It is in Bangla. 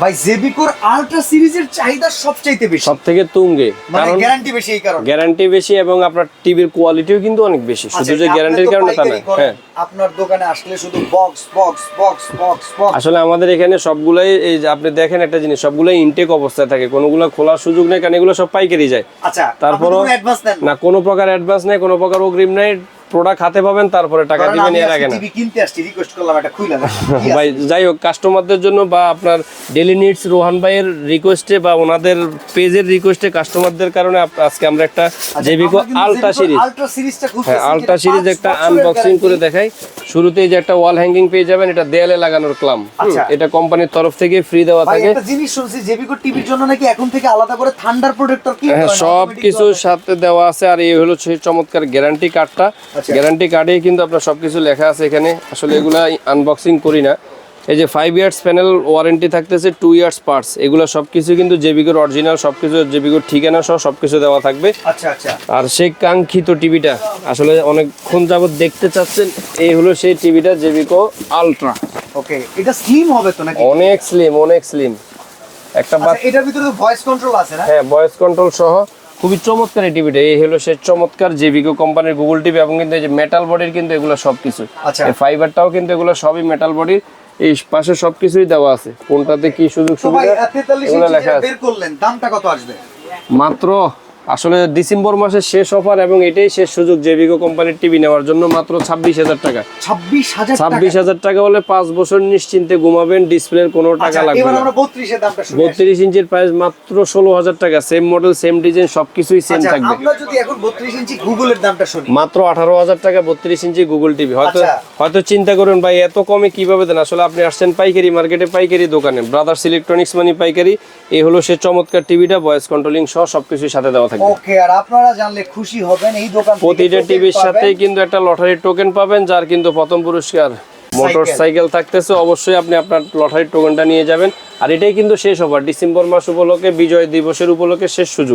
ভাই জেবিকোর আলট্রা সিরিজের চাহিদা সবচাইতে বেশি, সবথেকে তুঙ্গে, মানে কারণ গ্যারান্টি বেশি। এই কারণে গ্যারান্টি বেশি এবং আপনার টিভির কোয়ালিটিও কিন্তু অনেক বেশি, শুধু যে গ্যারান্টির কারণে তা না। হ্যাঁ, আপনার দোকানে আসলে শুধু box box box box box. আসলে আমাদের এখানে সবগুলাই এই যে আপনি দেখেন একটা জিনিস, সবগুলাই ইনটেক অবস্থায় থাকে, কোনোগুলো খোলার সুযোগ নেই, কারণ এগুলো সব পাইকারি যায়। আচ্ছা, তারপরও অ্যাডভান্স নেন না, কোনো প্রকার অ্যাডভান্স নেই, কোনো প্রকার অগ্রিম নেই, প্রোডাক্ট হাতে পাবেন তারপরে টাকা দিবেন, এর আগে না। টিভি কিনতে আসছি, রিকোয়েস্ট করলাম এটা খুইলা না ভাই যাই হোক, কাস্টমারদের জন্য বা আপনার ডেইলি নিডস রোহান ভাইয়ের রিকোয়েস্টে বা ওনাদের পেজের রিকোয়েস্টে কাস্টমারদের কারণে আজকে আমরা একটা জেবিকো আলট্রা সিরিজ, আলট্রা সিরিজটা খুব হ্যাঁ আলট্রা সিরিজ একটা আনবক্সিং করে দেখাই। শুরুতেই যে একটা ওয়াল হ্যাঙ্গিং পেয়ে যাবেন, এটা দেয়ালে লাগানোর ক্লাম, এটা কোম্পানির তরফ থেকে ফ্রি দেওয়া থাকে। একটা জিনিস শুনছি জেবিকো টিভির জন্য নাকি এখন থেকে আলাদা করে থান্ডার প্রোটেক্টর কি, হ্যাঁ সব কিছুর সাথে দেওয়া আছে। আর এই হলো সেই চমৎকার গ্যারান্টি কার্ডটা, গ্যারান্টি কার্ডে কিন্তু আপনার সবকিছু লেখা আছে এখানে। আসলে এগুলা আনবক্সিং করি না। এই যে 5 ইয়ার্স প্যানেল ওয়ারেন্টি থাকতেছে, 2 ইয়ার্স পার্টস, এগুলো সবকিছু কিন্তু জেবিকোর অরিজিনাল, সবকিছু জেবিকোর ঠিকানা সহ সবকিছু দেওয়া থাকবে। আচ্ছা আচ্ছা। আর সেই কাঙ্ক্ষিত টিভিটা আসলে অনেকক্ষণ যাবত দেখতে চাচ্ছেন, এই হলো সেই টিভিটা জেবিকো আলট্রা। ওকে, এটা স্লিম হবে তো নাকি? অনেক স্লিম, অনেক স্লিম একটা। এটার ভিতরে তো ভয়েস কন্ট্রোল আছে না? হ্যাঁ, ভয়েস কন্ট্রোল সহ খুবই চমৎকার এই টিভিটা। এই হলো সে চমৎকার জেবিকো কোম্পানির গুগল টিভি, এবং কিন্তু এই যে মেটাল বডির কিন্তু এগুলো সবকিছু, এই ফাইবারটাও কিন্তু এগুলো সবই মেটাল বডির। এই পাশে সবকিছুই দেওয়া আছে, কোনটাতে কি সুযোগ সুবিধা এগুলো লেখা আছে। বের করলেন, দামটা কত আসবে? মাত্র আসলে ডিসেম্বর মাসের শেষ অফার এবং এটাই শেষ সুযোগ জেবিকো কোম্পানির টিভি নেওয়ার জন্য, মাত্র 26,000 টাকা। 26,000 টাকা হলে 5 বছর নিশ্চিন্তে ঘুমাবেন, ডিসপ্লের কোনো টাকা লাগবে না। 32 ইঞ্চির প্রাইস মাত্র 16,000 টাকা, সেম মডেল সেম ডিজাইন সবকিছুই সেম থাকবে। আমরা যদি এখন 32 ইঞ্চি গুগলের দামটা শুনি, মাত্র 18,000 টাকা 32 ইঞ্চি গুগল টিভি। হয়তো চিন্তা করুন ভাই এত কমে কিভাবে দেন, আসলে আপনি আসছেন পাইকারি মার্কেটে, পাইকারি দোকানে, ব্রাদার্স ইলেকট্রনিক্স মানে পাইকারি। এই হলো সে চমৎকার টিভিটা, ভয়েস কন্ট্রোলিং সহ সবকিছু সাথে দেওয়া থাকবে। ওকে, আর আপনারা জানলে খুশি হবেন, এই দোকান থেকে প্রতিটা টিভির সাথেই কিন্তু একটা লটারি টোকেন পাবেন, যার কিন্তু প্রথম পুরস্কার মোটরসাইকেল থাকতেছে। অবশ্যই আপনি আপনার লটারির টোকেনটা নিয়ে যাবেন। আর এটাই কিন্তু শেষ অফার, ডিসেম্বর মাস উপলক্ষে, বিজয় দিবসের উপলক্ষে শেষ সুযোগ।